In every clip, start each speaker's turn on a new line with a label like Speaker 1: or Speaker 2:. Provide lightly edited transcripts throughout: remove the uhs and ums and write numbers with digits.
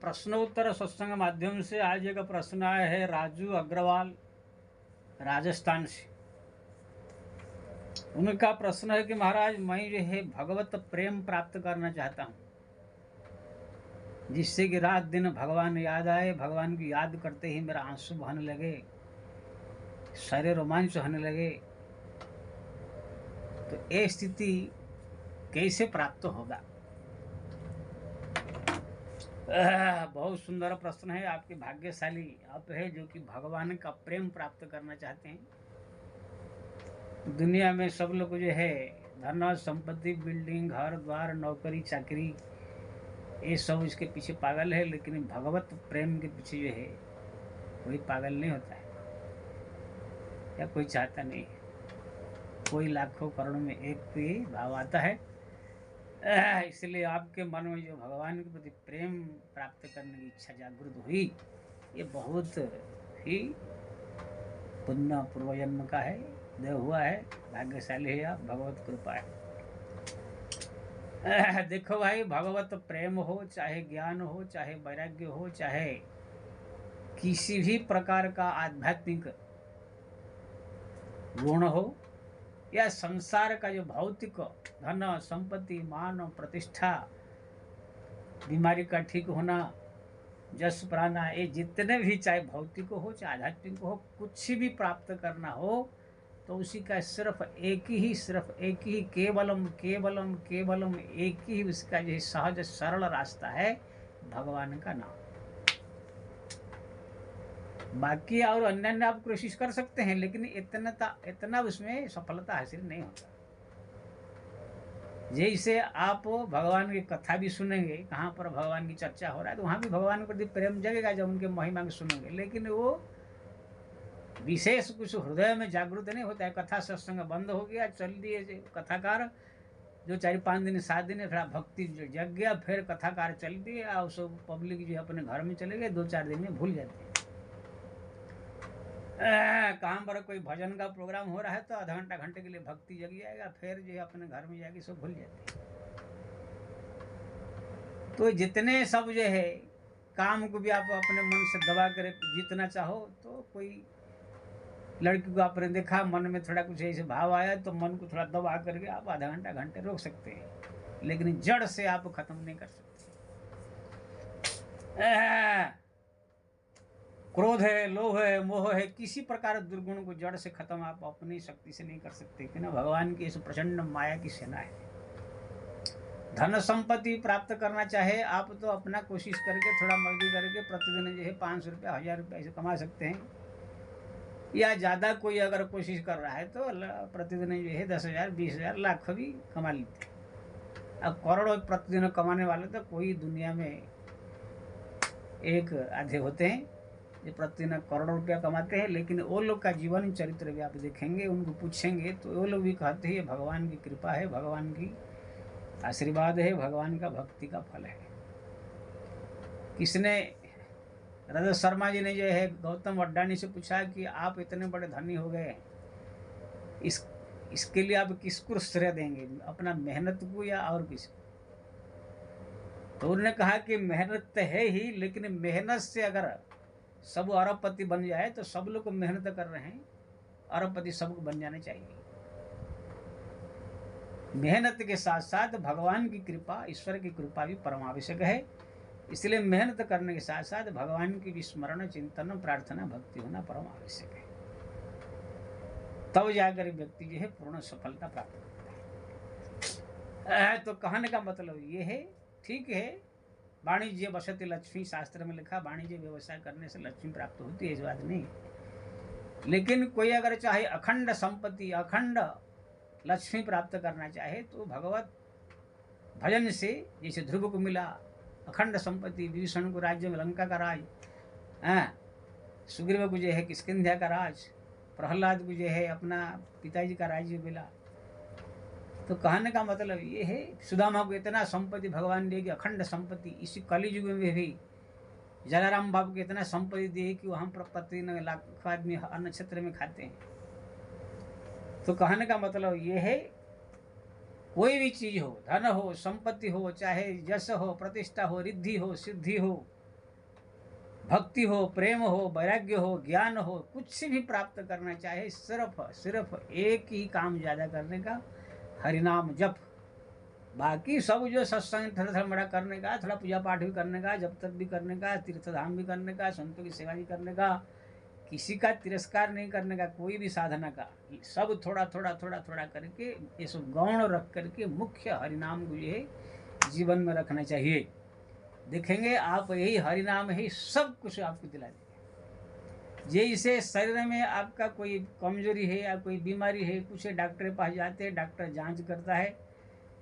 Speaker 1: प्रश्नोत्तर सत्संग माध्यम से आज एक प्रश्न आया है राजू अग्रवाल राजस्थान से। उनका प्रश्न है कि महाराज मैं जो है भगवत प्रेम प्राप्त करना चाहता हूँ, जिससे कि रात दिन भगवान याद आए, भगवान की याद करते ही मेरा आंसू बहने लगे, शरीर रोमांच होने लगे। तो ये स्थिति कैसे प्राप्त होगा? बहुत सुंदर प्रश्न है। आपके भाग्यशाली आप है जो कि भगवान का प्रेम प्राप्त करना चाहते हैं। दुनिया में सब लोग जो है धन संपत्ति, बिल्डिंग, घर द्वार, नौकरी चाकरी, ये सब इसके पीछे पागल है, लेकिन भगवत प्रेम के पीछे जो है कोई पागल नहीं होता है या कोई चाहता नहीं है। कोई लाखों करोड़ों में एक भी भाव आता है। इसलिए आपके मन में जो भगवान के प्रति प्रेम प्राप्त करने की इच्छा जागृत हुई, ये बहुत ही पुण्य पूर्वजन्म का है, देव हुआ है, भाग्यशाली है आप, भगवत कृपा है। देखो भाई, भगवत प्रेम हो, चाहे ज्ञान हो, चाहे वैराग्य हो, चाहे किसी भी प्रकार का आध्यात्मिक गुण हो, या संसार का जो भौतिक धन संपत्ति, मान प्रतिष्ठा, बीमारी का ठीक होना, जस प्राणा, ये जितने भी चाहे भौतिक हो चाहे आध्यात्मिक हो, कुछ भी प्राप्त करना हो तो उसी का सिर्फ एक ही केवलम केवलम केवलम एक ही उसका जो सहज सरल रास्ता है, भगवान का नाम। बाकी और अन्य आप कोशिश कर सकते हैं, लेकिन इतना उसमें सफलता हासिल नहीं होता। जैसे आप भगवान की कथा भी सुनेंगे, कहाँ पर भगवान की चर्चा हो रहा है तो वहाँ भी भगवान के प्रति प्रेम जगेगा जब उनके महिमा को सुनेंगे, लेकिन वो विशेष कुछ हृदय में जागृत नहीं होता है। कथा सत्संग बंद हो गया, चल दिए कथाकार, जो 4-5 दिन 7 दिन थोड़ा भक्ति जो जग गया, फिर कथाकार चल दिए और सब पब्लिक जो अपने घर में चले गए, 2-4 दिन में भूल जाते हैं। कहाँ पर कोई भजन का प्रोग्राम हो रहा है तो आधा घंटा घंटे के लिए भक्ति जग जाएगा, फिर जो है अपने घर में जाके सब भूल जाते हैं। तो जितने सब जो है काम को भी आप अपने मन से दबा कर जीतना चाहो, तो कोई लड़की को आपने देखा, मन में थोड़ा कुछ ऐसे भाव आया तो मन को थोड़ा दबा करके आप आधा घंटा घंटे रोक सकते हैं, लेकिन जड़ से आप खत्म नहीं कर सकते। क्रोध है, लोभ है, मोह है, किसी प्रकार दुर्गुण को जड़ से खत्म आप अपनी शक्ति से नहीं कर सकते, कि ना भगवान की इस प्रचंड माया की सेना है। धन संपत्ति प्राप्त करना चाहे आप तो अपना कोशिश करके थोड़ा मजदूरी करके प्रतिदिन जो है 500 रुपया 1000 रुपया ऐसे कमा सकते हैं, या ज़्यादा कोई अगर कोशिश कर रहा है तो प्रतिदिन जो है 10,000 20,000 लाख भी कमा लेते हैं। अब करोड़ों प्रतिदिन कमाने वाले तो कोई दुनिया में एक आधे होते हैं जो प्रतिदिन करोड़ों रुपया कमाते हैं, लेकिन वो लोग का जीवन चरित्र भी आप देखेंगे, उनको पूछेंगे तो वो लोग भी कहते हैं भगवान की कृपा है, भगवान की आशीर्वाद है, भगवान का भक्ति का फल है। किसने, रजत शर्मा जी ने जो है गौतम अड्डानी से पूछा कि आप इतने बड़े धनी हो गए, इसके लिए आप किसको श्रेय देंगे, अपना मेहनत को या और किसको? तो उन्होंने कहा कि मेहनत है ही, लेकिन मेहनत से अगर सब अरबपति बन जाए तो सब लोग मेहनत कर रहे हैं, अरबपति सबको बन जाने चाहिए। मेहनत के साथ साथ भगवान की कृपा, ईश्वर की कृपा भी परम आवश्यक है। इसलिए मेहनत करने के साथ साथ भगवान की विस्मरण, चिंतन, प्रार्थना, भक्ति होना परम आवश्यक है, तब जाकर व्यक्ति जो है पूर्ण सफलता प्राप्त करता है। तो कहने का मतलब ये है, ठीक है, वाणिज्य बसति लक्ष्मी, शास्त्र में लिखा वाणिज्य व्यवसाय करने से लक्ष्मी प्राप्त होती है, इस बात नहीं। लेकिन कोई अगर चाहे अखंड संपत्ति, अखंड लक्ष्मी प्राप्त करना चाहे तो भगवत भजन से, जैसे ध्रुव को मिला अखंड संपत्ति, विभीषण को राज्य में लंका का राज, सुग्रीव को जो है किष्किंध्या का राज, प्रहलाद को जो है अपना पिताजी का राज्य मिला। तो कहने का मतलब ये है, सुदामा को इतना संपत्ति भगवान देगी, अखंड संपत्ति। इसी कलियुग में भी जलाराम बाबू को इतना संपत्ति दी कि वहाँ पर प्रतिदिन लाखों आदमी अन्न क्षेत्र में खाते हैं। तो कहने का मतलब ये है कोई भी चीज हो, धन हो, संपत्ति हो, चाहे यश हो, प्रतिष्ठा हो, रिद्धि हो, सिद्धि हो, भक्ति हो, प्रेम हो, वैराग्य हो, ज्ञान हो, कुछ भी प्राप्त करना चाहे, सिर्फ सिर्फ एक ही काम ज्यादा करने का, हरिनाम जप। बाकी सब जो सत्संग थोड़ा थोड़ा बड़ा करने का, थोड़ा पूजा पाठ भी करने का, जब तक भी करने का, तीर्थ धाम भी करने का, संतों की सेवा भी करने का, किसी का तिरस्कार नहीं करने का, कोई भी साधना का, सब थोड़ा थोड़ा थोड़ा थोड़ा करके इस गौण रख करके मुख्य हरिनाम को ये जीवन में रखना चाहिए। देखेंगे आप यही हरिनाम ही सब कुछ आपको दिला देगा। जैसे शरीर में आपका कोई कमजोरी है या कोई बीमारी है, कुछ डॉक्टर के पास जाते हैं, डॉक्टर जांच करता है,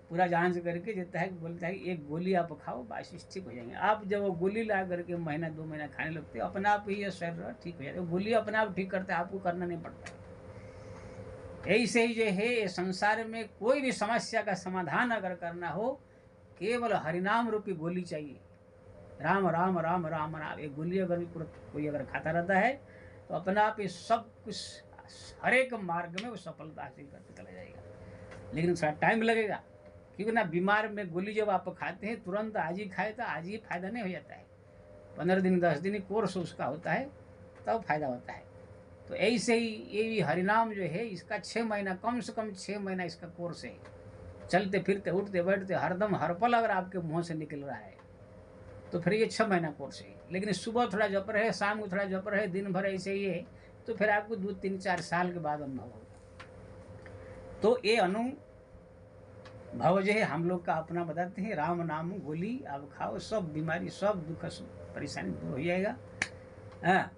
Speaker 1: पूरा जांच करके देता है, बोलता है एक गोली आप खाओ, बस ठीक हो जाएंगे। आप जब वो गोली ला करके महीना 2 महीना खाने लगते हो, अपने आप ही ये शरीर ठीक हो जाता है। गोली अपने आप ठीक करता है, आपको करना नहीं पड़ता। ऐसे ही जो है संसार में कोई भी समस्या का समाधान अगर करना हो, केवल हरिनाम रूपी गोली चाहिए। राम राम राम राम राम, एक गोली अगर कोई अगर खाता रहता है तो अपने आप ये सब कुछ हर एक मार्ग में वो सफलता हासिल करते चला जाएगा। लेकिन थोड़ा टाइम लगेगा, क्योंकि ना बीमार में गोली जब आप खाते हैं तुरंत आज ही खाए तो आज ही फायदा नहीं हो जाता है। 15 दिन 10 दिन कोर्स उसका होता है, तब फायदा होता है। तो ऐसे ही ये भी हरिनाम जो है, इसका 6 महीना, कम से कम 6 महीना इसका कोर्स है। चलते फिरते उठते बैठते हरदम हर पल अगर आपके मुंह से निकल रहा है तो फिर ये 6 महीना कोर्स है। लेकिन सुबह थोड़ा जप रहे, शाम को थोड़ा जप रहे, दिन भर ऐसे ही है, तो फिर आपको 2 3 4 साल के बाद अनुभव होगा। तो ये अनुभव जो है हम लोग का अपना बताते हैं, राम नाम गोली आप खाओ, सब बीमारी सब दुख परेशानी दूर हो जाएगा। हाँ,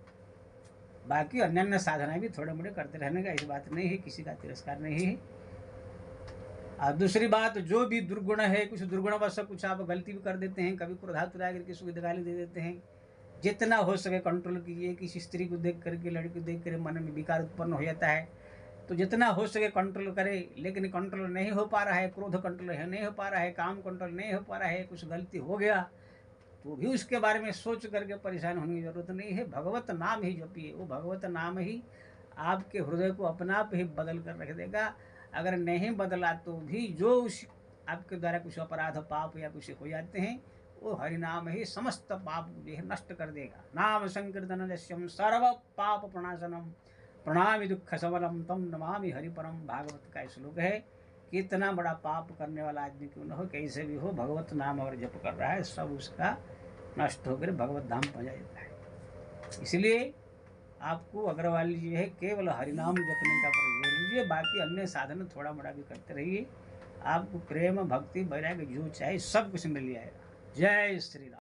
Speaker 1: बाकी अन्य साधना भी थोड़े मोड़े करते रहने का, इस बात नहीं है, किसी का तिरस्कार नहीं है। और दूसरी बात, जो भी दुर्गुण है, कुछ दुर्गुणवश कुछ आप गलती भी कर देते हैं, कभी क्रोधातुर आकर किसी को गाली दे देते हैं, जितना हो सके कंट्रोल कीजिए। किसी स्त्री को देख करके, लड़की को देख कर मन में विकार उत्पन्न हो जाता है, तो जितना हो सके कंट्रोल करे। लेकिन कंट्रोल नहीं हो पा रहा है, क्रोध कंट्रोल नहीं हो पा रहा है, काम कंट्रोल नहीं हो पा रहा है, कुछ गलती हो गया तो भी उसके बारे में सोच करके परेशान होने की जरूरत नहीं है। भगवत नाम ही जपिए, वो भगवत नाम ही आपके हृदय को अपना आप ही बदल कर रख देगा। अगर नहीं बदला तो भी जो उस आपके द्वारा कुछ अपराध पाप या कुछ हो जाते हैं, वो हरिनाम ही समस्त पाप जो है नष्ट कर देगा। नाम संकीर्तन लक्ष्यम सर्व पाप प्रणाशनम प्रणामि दुख सबलम तम नमामि हरिपरम, भागवत का श्लोक है। कितना बड़ा पाप करने वाला आदमी क्यों न हो, कैसे भी हो, भगवत नाम और जप कर रहा है, सब उसका नष्ट होकर भगवत धाम पहुंचा जाता है। इसलिए आपको अग्रवाल जी है, केवल हरिनाम जपने का प्रयोग लीजिए, बाकी अन्य साधन थोड़ा बड़ा भी करते रहिए। आपको प्रेम भक्ति वैराग्य जो चाहे सब कुछ मिल जाएगा। जय श्री राम।